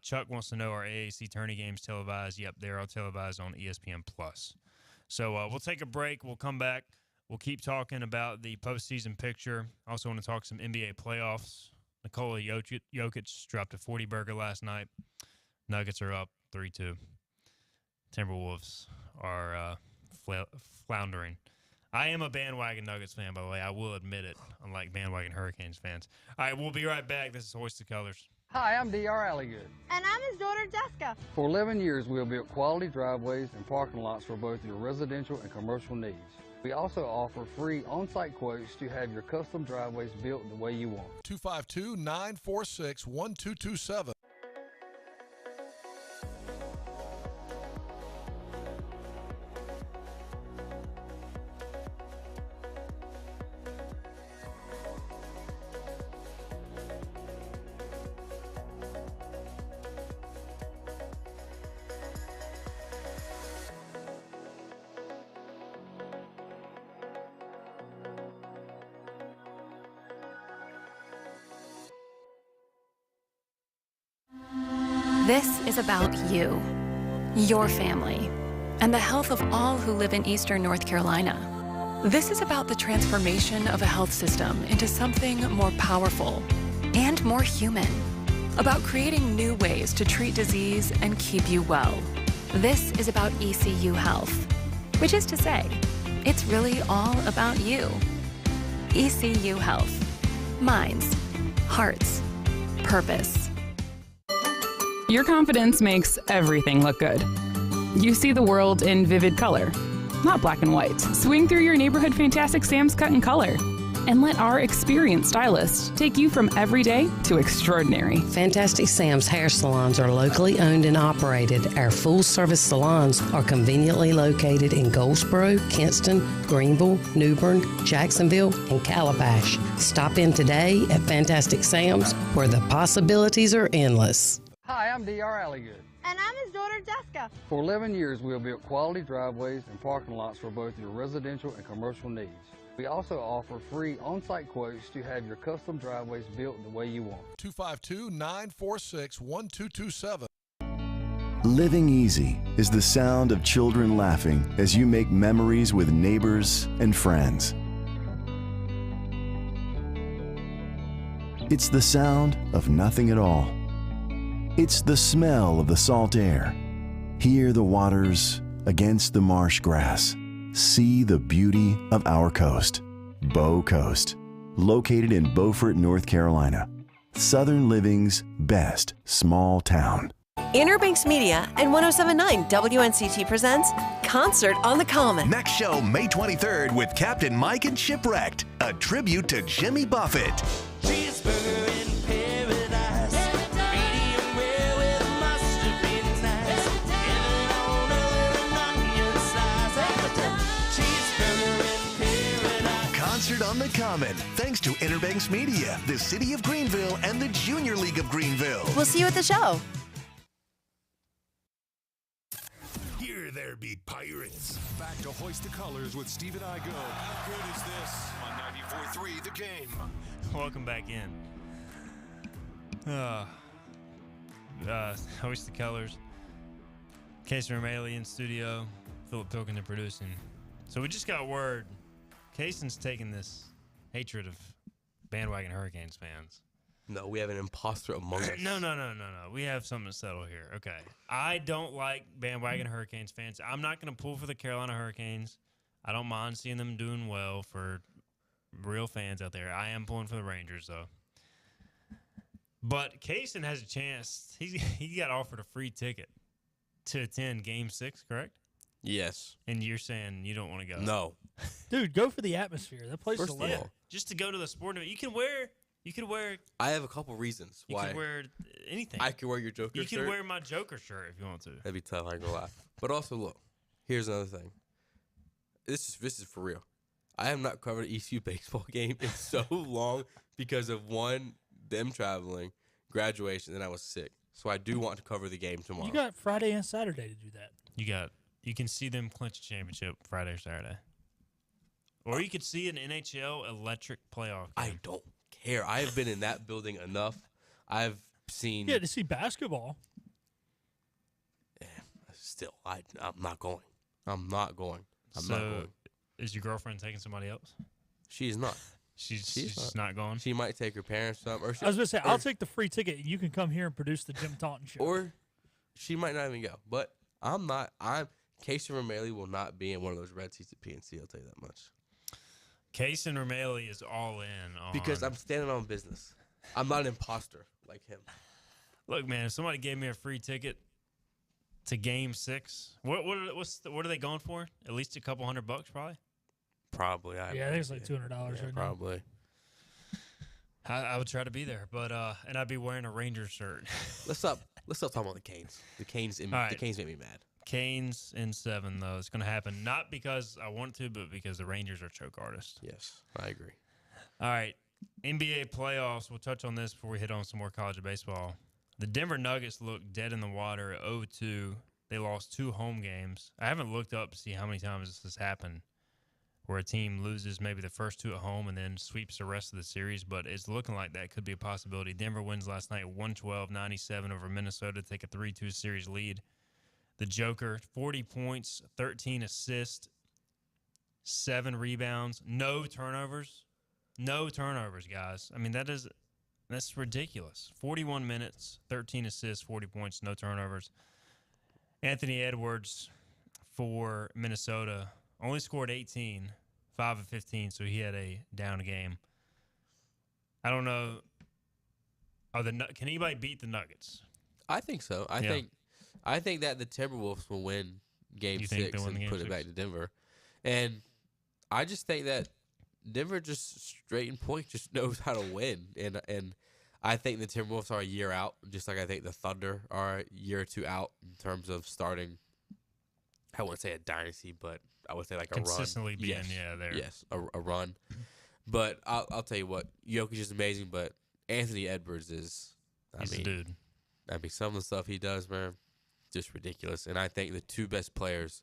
Chuck wants to know, are AAC tourney games televised? Yep, they're all televised on ESPN+. So we'll take a break. We'll come back. We'll keep talking about the postseason picture. Also want to talk some NBA playoffs. Nikola Jokic dropped a 40-burger last night. Nuggets are up 3-2. Timberwolves are floundering. I am a bandwagon Nuggets fan, by the way. I will admit it, unlike bandwagon Hurricanes fans. All right, we'll be right back. This is Hoist the Colors. Hi, I'm D.R. Alligood. And I'm his daughter, Jessica. For 11 years, we have built quality driveways and parking lots for both your residential and commercial needs. We also offer free on-site quotes to have your custom driveways built the way you want. 252-946-1227. This is about you, your family, and the health of all who live in Eastern North Carolina. This is about the transformation of a health system into something more powerful and more human, about creating new ways to treat disease and keep you well. This is about ECU Health, which is to say, it's really all about you. ECU Health. Minds, hearts, purpose. Your confidence makes everything look good. You see the world in vivid color, not black and white. Swing through your neighborhood Fantastic Sam's Cut in Color and let our experienced stylists take you from everyday to extraordinary. Fantastic Sam's hair salons are locally owned and operated. Our full-service salons are conveniently located in Goldsboro, Kinston, Greenville, New Bern, Jacksonville, and Calabash. Stop in today at Fantastic Sam's, where the possibilities are endless. Hi, I'm D.R. Alligood. And I'm his daughter, Jessica. For 11 years, we have built quality driveways and parking lots for both your residential and commercial needs. We also offer free on-site quotes to have your custom driveways built the way you want. 252-946-1227. Living easy is the sound of children laughing as you make memories with neighbors and friends. It's the sound of nothing at all. It's the smell of the salt air. Hear the waters against the marsh grass. See the beauty of our coast. Bow Coast, located in Beaufort, North Carolina. Southern Living's best small town. Inner Banks Media and 1079 WNCT presents Concert on the Common. Next show, May 23rd with Captain Mike and Shipwrecked, a tribute to Jimmy Buffett. Cheeseburger in paradise. Medium rare with mustard be nice. Giving on a little onion slice. Cheeseburger in paradise. Concert on the Common, thanks to Inner Banks Media, the City of Greenville, and the Junior League of Greenville. We'll see you at the show. Here there be pirates. Back to Hoist the Colors with Stephen Igo. How good is this? On 94.3 The Game. Welcome back in. Hoist the Colors. Cason Remaley in studio. Philip Pilkington producing. So we just got word. Cason's taking this hatred of bandwagon Hurricanes fans. No, we have an imposter among us. No. We have something to settle here. Okay. I don't like bandwagon Hurricanes fans. I'm not going to pull for the Carolina Hurricanes. I don't mind seeing them doing well for real fans out there. I am pulling for the Rangers, though. But Cason has a chance. He got offered a free ticket to attend Game 6, correct? Yes. And you're saying you don't want to go? No. Dude, go for the atmosphere. That place is First of electric. all, Just to go to the sporting event. You could wear. I have a couple reasons why. You could wear anything. I could wear your Joker You shirt. can wear my Joker shirt if you want to. That'd be tough. I ain't gonna lie. But also, look. Here's another thing. This is for real. I have not covered an ECU baseball game in so long because of one, them traveling, graduation, and I was sick. So I do want to cover the game tomorrow. You got Friday and Saturday to do that. You can see them clinch a championship Friday or Saturday. Or you could see an NHL electric playoff game. I don't care. I have been in that building enough. I've seen. Yeah, to see basketball. Still, I'm not going. I'm not going. I'm so, not going. Is your girlfriend taking somebody else? She is not. She's just not going? She might take her parents some. Or I was going to say, I'll take the free ticket and you can come here and produce the Jim Taunton show. Or she might not even go. But I'm not. Cason Remaley will not be in one of those red seats at PNC. I'll tell you that much. Cason Remaley is all in on. Because I'm standing on business. I'm not an imposter like him. Look, man, if somebody gave me a free ticket to Game 6, what are they going for? At least a couple $100, probably. Probably. I think it's like $200 right probably. now. I would try to be there, but and I'd be wearing a Rangers shirt. Let's stop talking about the Canes. The Canes make me mad. Canes in 7, though. It's going to happen not because I want to, but because the Rangers are choke artists. Yes, I agree. All right, NBA playoffs. We'll touch on this before we hit on some more college baseball. The Denver Nuggets look dead in the water at 0-2. They lost 2 home games. I haven't looked up to see how many times this has happened where a team loses maybe the first 2 at home and then sweeps the rest of the series, but it's looking like that could be a possibility. Denver wins last night 112-97 over Minnesota to take a 3-2 series lead. The Joker, 40 points, 13 assists, 7 rebounds, no turnovers. No turnovers, guys. I mean, that's ridiculous. 41 minutes, 13 assists, 40 points, no turnovers. Anthony Edwards for Minnesota only scored 18, 5 of 15, so he had a down game. I don't know. Can anybody beat the Nuggets? I think so. I think that the Timberwolves will win Game 6 and put it back to Denver. And I just think that Denver just straight and point just knows how to win. And I think the Timberwolves are a year out, just like I think the Thunder are a year or 2 out in terms of starting, I wouldn't say a dynasty, but I would say like a run. Consistently being, there. Yes, a run. But I'll tell you what, Jokic is amazing, but Anthony Edwards is, He's a dude. I mean, some of the stuff he does, man, just ridiculous. And I think the 2 best players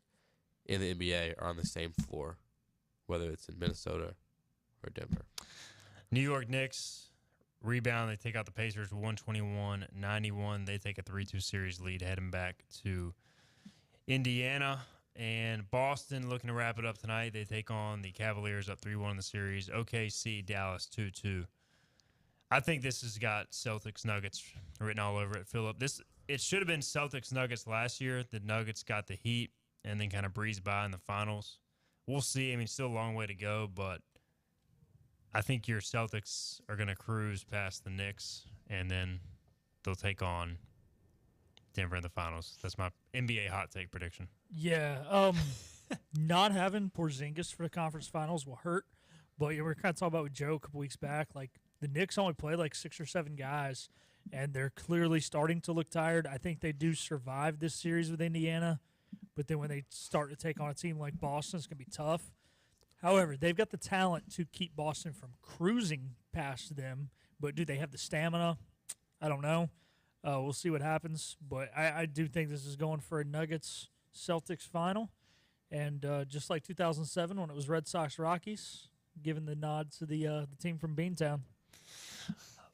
in the NBA are on the same floor, whether it's in Minnesota or Denver. New York Knicks rebound. They take out the Pacers 121-91. They take a 3-2 series lead heading back to Indiana. And Boston looking to wrap it up tonight. They take on the Cavaliers up 3-1 in the series. OKC, Dallas 2-2. I think this has got Celtics Nuggets written all over it, Philip. It should have been Celtics Nuggets last year. The Nuggets got the heat and then kind of breezed by in the finals. We'll see. I mean, still a long way to go, but I think your Celtics are going to cruise past the Knicks, and then they'll take on Denver in the finals. That's my NBA hot take prediction. Yeah. Not having Porzingis for the conference finals will hurt, but we were kind of talking about with Joe a couple weeks back. Like, the Knicks only played like 6 or 7 guys, and they're clearly starting to look tired. I think they do survive this series with Indiana, but then when they start to take on a team like Boston, it's going to be tough. However, they've got the talent to keep Boston from cruising past them, but do they have the stamina? I don't know. We'll see what happens, but I do think this is going for a Nuggets-Celtics final, and just like 2007 when it was Red Sox-Rockies, giving the nod to the team from Beantown.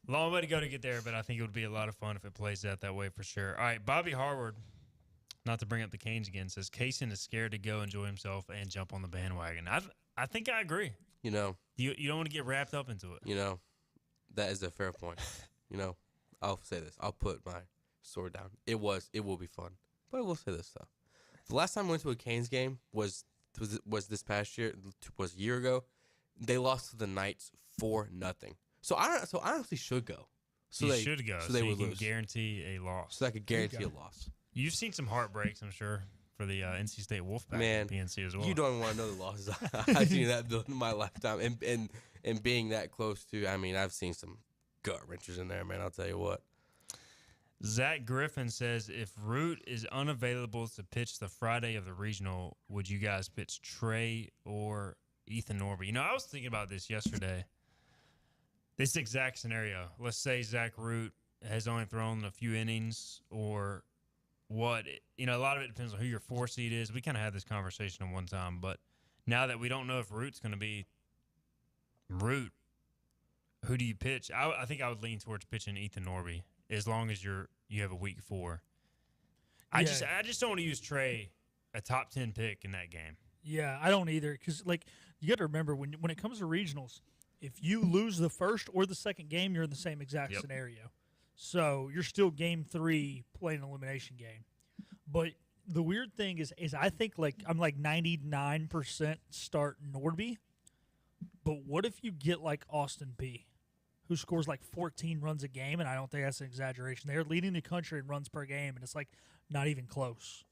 Long way to go to get there, but I think it would be a lot of fun if it plays out that way for sure. All right, Bobby Harvard not to bring up the Canes again, says Cason is scared to go enjoy himself and jump on the bandwagon. I think I agree. You know, you don't want to get wrapped up into it. You know, that is a fair point. You know, I'll say this. I'll put my sword down. It will be fun. But I will say this though. The last time I went to a Canes game was this past year. Was a year ago. They lost to the Knights 4-0. So I honestly should go. So you should go. So they would can lose. Guarantee a loss. So I could guarantee a loss. You've seen some heartbreaks, I'm sure, for the NC State Wolfpack Man, PNC as well. You don't want to know the losses I've seen that build in my lifetime, and being that close to. I mean, I've seen some gut wrenchers in there, man. I'll tell you what. Zach Griffin says, if Root is unavailable to pitch the Friday of the regional, would you guys pitch Trey or Ethan Norby? You know, I was thinking about this yesterday. This exact scenario. Let's say Zach Root has only thrown a few innings or what. You know, a lot of it depends on who your 4 seed is. We kind of had this conversation at one time, but now that we don't know if Root's going to be Root, who do you pitch? I think I would lean towards pitching Ethan Norby as long as you have a week 4. I just don't want to use Trey, a top 10 pick in that game. Yeah, I don't either, because like you got to remember when it comes to regionals, if you lose the first or the second game, you're in the same exact scenario. So you're still game 3 playing an elimination game. But the weird thing is I think I'm 99% start Norby. But what if you get like Austin P, who scores like 14 runs a game, and I don't think that's an exaggeration. They're leading the country in runs per game, and it's like not even close.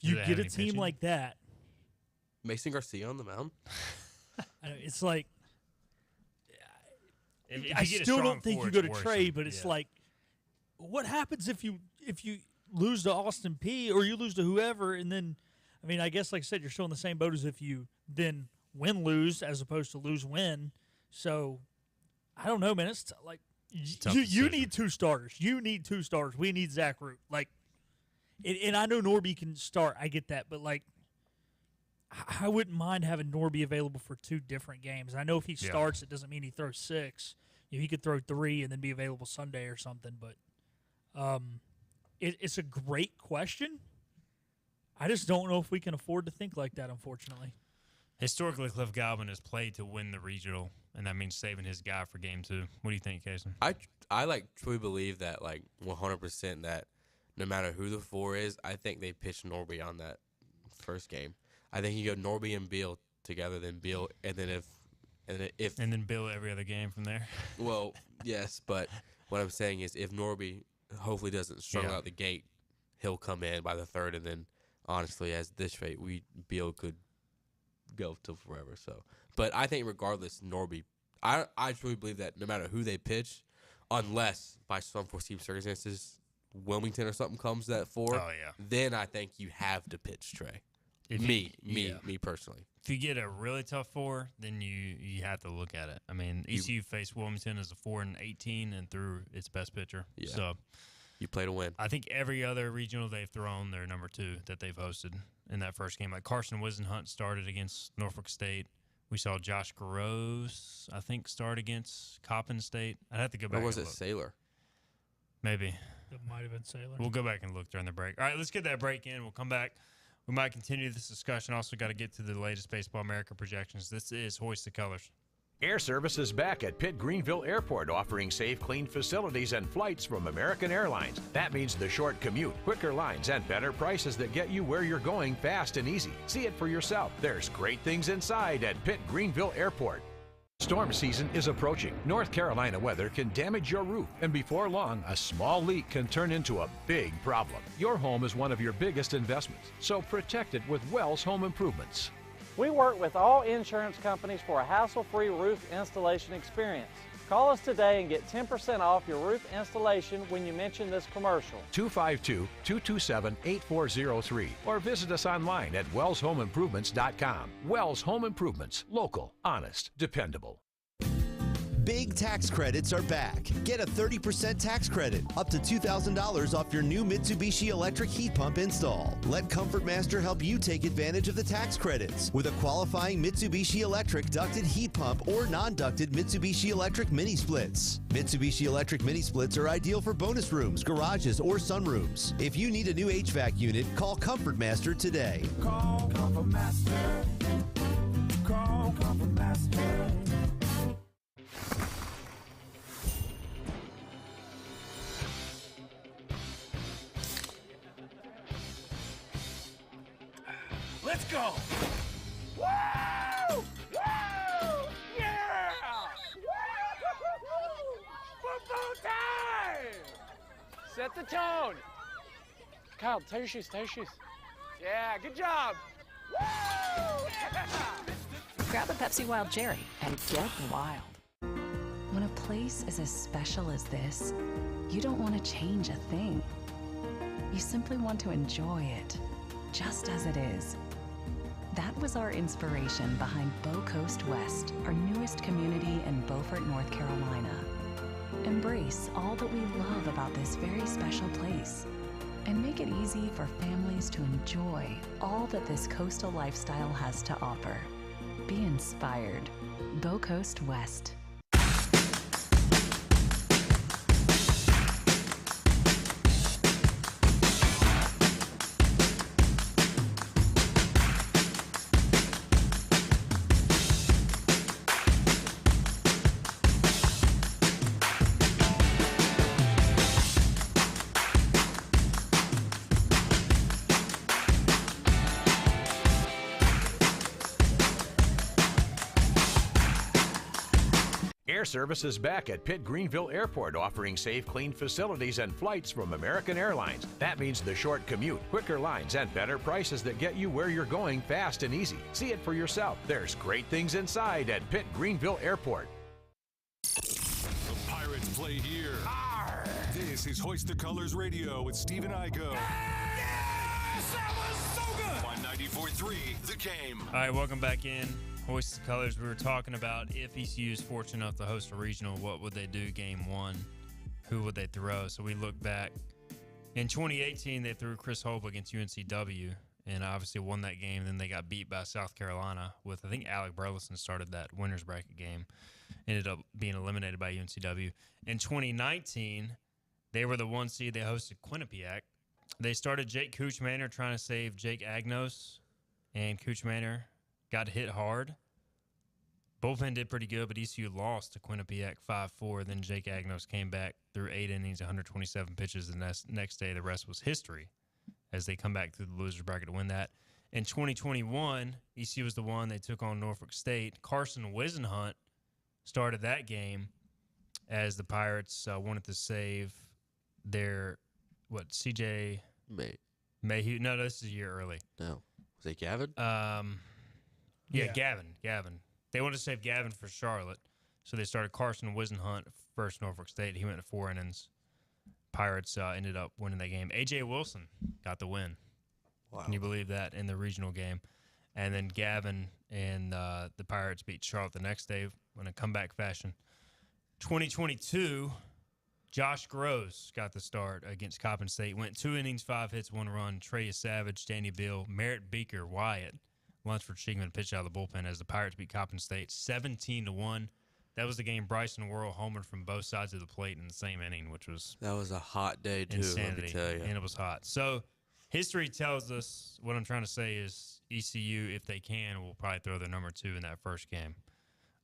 If you get a team pitching like that, Mason Garcia on the mound. it's like if I you get a still strong don't think four, you go it's to worse Trey, than- but it's yeah. like, what happens if you lose to Austin P or you lose to whoever, and then, I mean, I guess like I said, you're still in the same boat as if you then win-lose as opposed to lose-win. So I don't know, man. It's like you need 2 starters. You need 2 starters. We need Zach Root. Like, and I know Norby can start. I get that, but like, I wouldn't mind having Norby available for 2 different games. I know if he starts, it doesn't mean he throws 6. You know, he could throw 3 and then be available Sunday or something. But it's a great question. I just don't know if we can afford to think like that, unfortunately. Historically, Cliff Galvin has played to win the regional, and that means saving his guy for game 2. What do you think, Cason? I like truly believe that 100% that no matter who the 4 is, I think they pitch Norby on that first game. I think you go Norby and Beal together, then Beal, and then and then Beal every other game from there. Well, yes, but what I'm saying is if Norby hopefully doesn't struggle out the gate, he'll come in by the 3rd, and then honestly, as this rate, Beal could go till forever. So, but I think regardless, Norby, I truly believe that no matter who they pitch, unless by some foreseen circumstances Wilmington or something comes to that 4, then I think you have to pitch Trey. Me personally. If you get a really tough 4, then you have to look at it. I mean, ECU faced Wilmington as a 4-18 and threw its best pitcher. Yeah. So you play to win. I think every other regional they've thrown, they're number 2 that they've hosted in that first game. Like Carson Wisenhunt started against Norfolk State. We saw Josh Gross, I think, start against Coppin State. I'd have to go back. Or was and it look. Sailor? Maybe. It might have been Sailor. We'll go back and look during the break. All right, let's get that break in. We'll come back. We might continue this discussion. Also got to get to the latest Baseball America projections. This is Hoist the Colors. Air Service is back at Pitt Greenville Airport, offering safe, clean facilities and flights from American Airlines. That means the short commute, quicker lines, and better prices that get you where you're going fast and easy. See it for yourself. There's great things inside at Pitt Greenville Airport. Storm season is approaching. North Carolina weather can damage your roof, and before long, a small leak can turn into a big problem. Your home is one of your biggest investments, so protect it with Wells Home Improvements. We work with all insurance companies for a hassle-free roof installation experience. Call us today and get 10% off your roof installation when you mention this commercial. 252-227-8403 or visit us online at wellshomeimprovements.com. Wells Home Improvements. Local, honest, dependable. Big tax credits are back. Get a 30% tax credit, up to $2,000 off your new Mitsubishi electric heat pump install. Let Comfort Master help you take advantage of the tax credits with a qualifying Mitsubishi electric ducted heat pump or non-ducted Mitsubishi electric mini splits. Mitsubishi electric mini splits are ideal for bonus rooms, garages, or sunrooms. If you need a new HVAC unit, call Comfort Master today. Call Comfort Master. Call Comfort Master. Let's go! Woo! Woo! Yeah! Football time! Set the tone. Kyle, tie your shoes, tie your shoes. Yeah, good job. Woo! Yeah! Grab a Pepsi Wild Cherry and get wild. When a place is as special as this, you don't want to change a thing. You simply want to enjoy it, just as it is. That was our inspiration behind Bow Coast West, our newest community in Beaufort, North Carolina. Embrace all that we love about this very special place and make it easy for families to enjoy all that this coastal lifestyle has to offer. Be inspired. Bow Coast West. Air service is back at Pitt Greenville Airport, offering safe, clean facilities and flights from American Airlines. That means the short commute, quicker lines, and better prices that get you where you're going fast and easy. See it for yourself. There's great things inside at Pitt Greenville Airport. The Pirates play here. Arr! This is Hoist the Colors Radio with Stephen Igo. Yes! That was so good! On 94.3, The Game. All right, welcome back in. Hoist the Colors. We were talking about if ECU is fortunate enough to host a regional, what would they do game one? Who would they throw? So we look back. In 2018, they threw Chris Hope against UNCW and obviously won that game. Then they got beat by South Carolina with, I think, Alec Burleson started that winner's bracket game. Ended up being eliminated by UNCW. In 2019, they were the 1 seed. They hosted Quinnipiac. They started Jake Kuchmaner trying to save Jake Agnos, and Kuchmaner got hit hard. Bullpen did pretty good, but ECU lost to Quinnipiac 5-4. Then Jake Agnos came back through 8 innings, 127 pitches. The next day, the rest was history as they come back through the loser's bracket to win that. In 2021, ECU was the one. They took on Norfolk State. Carson Wisenhunt started that game as the Pirates wanted to save their, CJ Mayhew? No, this is a year early. No. Was it Gavin? Yeah, Gavin. They wanted to save Gavin for Charlotte, so they started Carson Wisenhunt first Norfolk State. He went to 4 innings. Pirates ended up winning that game. A.J. Wilson got the win. Wow. Can you believe that in the regional game? And then Gavin and the Pirates beat Charlotte the next day in a comeback fashion. 2022, Josh Gross got the start against Coppin State. Went 2 innings, 5 hits, 1 run. Trey Savage, Danny Bill, Merritt Beaker, Wyatt, Lunsford Shigman pitched out of the bullpen as the Pirates beat Coppin State 17-1. That was the game Bryson Worrell homered from both sides of the plate in the same inning, which was that was a hot day too. Insanity, let me tell you. And it was hot. So history tells us what I'm trying to say is ECU, if they can, will probably throw their number 2 in that first game,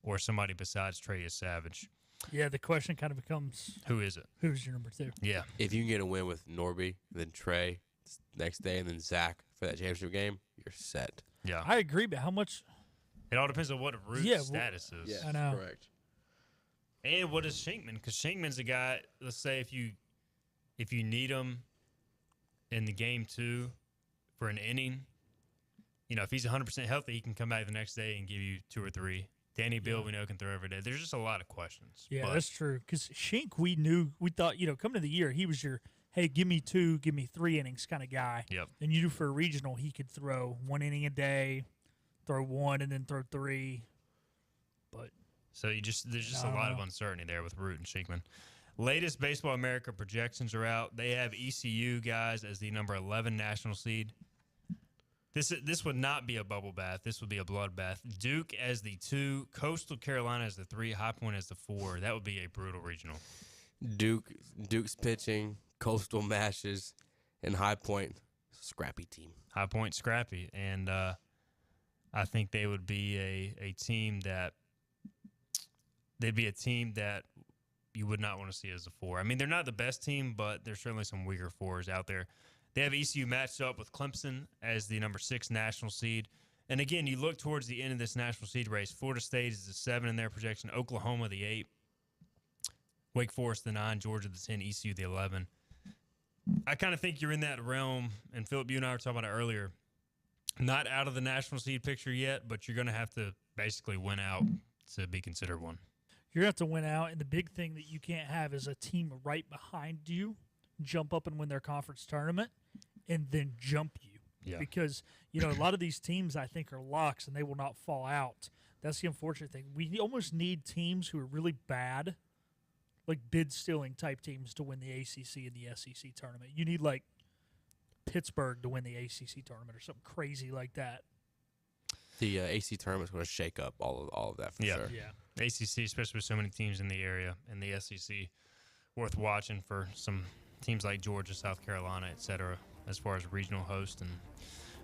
or somebody besides Trey Savage. Yeah, the question kind of becomes, who is it? Who's your number 2? Yeah. If you can get a win with Norby, then Trey next day, and then Zach for that championship game, you're set. Yeah. I agree, but how much? It all depends on what Root's status is. Yeah, I know. Correct. And what is Shinkman? Because Shinkman's a guy, let's say if you need him in the game 2 for an inning, if he's 100% healthy, he can come back the next day and give you 2 or 3. Danny Bill, we know, can throw every day. There's just a lot of questions. Yeah, that's true. Because Shink, we thought, coming to the year, he was your, hey, give me 2, give me 3 innings kind of guy. Yep. And you do for a regional, he could throw 1 inning a day, throw 1, and then throw 3. But So there's just a lot of uncertainty there with Root and Sheikman. Latest Baseball America projections are out. They have ECU guys as the number 11 national seed. This would not be a bubble bath. This would be a bloodbath. Duke as the 2, Coastal Carolina as the 3, High Point as the 4. That would be a brutal regional. Duke's pitching, Coastal mashes, and High Point, scrappy team. High Point scrappy, and I think they would be a team that you would not want to see as a 4. I mean, they're not the best team, but there's certainly some weaker 4s out there. They have ECU matched up with Clemson as the number 6 national seed. And again, you look towards the end of this national seed race. Florida State is the 7 in their projection. Oklahoma, the 8. Wake Forest, the 9. Georgia, the 10. ECU, the 11. I kind of think you're in that realm. And Philip, you and I were talking about it earlier. Not out of the national seed picture yet, but you're going to have to basically win out to be considered one. You're going to have to win out. And the big thing that you can't have is a team right behind you jump up and win their conference tournament and then jump you. Yeah. Because, a lot of these teams, I think, are locks and they will not fall out. That's the unfortunate thing. We almost need teams who are really bad, like bid-stealing type teams, to win the ACC and the SEC tournament. You need, like, Pittsburgh to win the ACC tournament or something crazy like that. The AC tournament's going to shake up all of that for sure. Yeah. ACC, especially with so many teams in the area, and the SEC, worth watching for some teams like Georgia, South Carolina, et cetera, as far as regional host and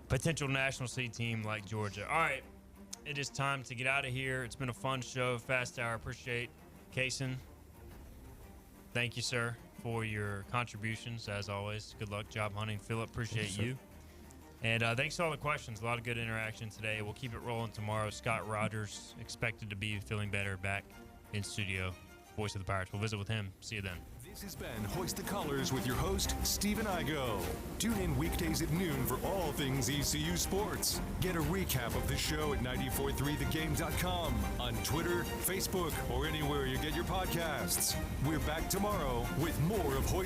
potential national seed team like Georgia. All right, it is time to get out of here. It's been a fun show, fast hour. Appreciate Cason. Thank you, sir, for your contributions, as always. Good luck job hunting. Philip, appreciate you. And thanks for all the questions. A lot of good interaction today. We'll keep it rolling tomorrow. Scott Rogers expected to be feeling better, back in studio. Voice of the Pirates. We'll visit with him. See you then. This has been Hoist the Colors with your host, Stephen Igo. Tune in weekdays at noon for all things ECU sports. Get a recap of the show at 943thegame.com, on Twitter, Facebook, or anywhere you get your podcasts. We're back tomorrow with more of Hoist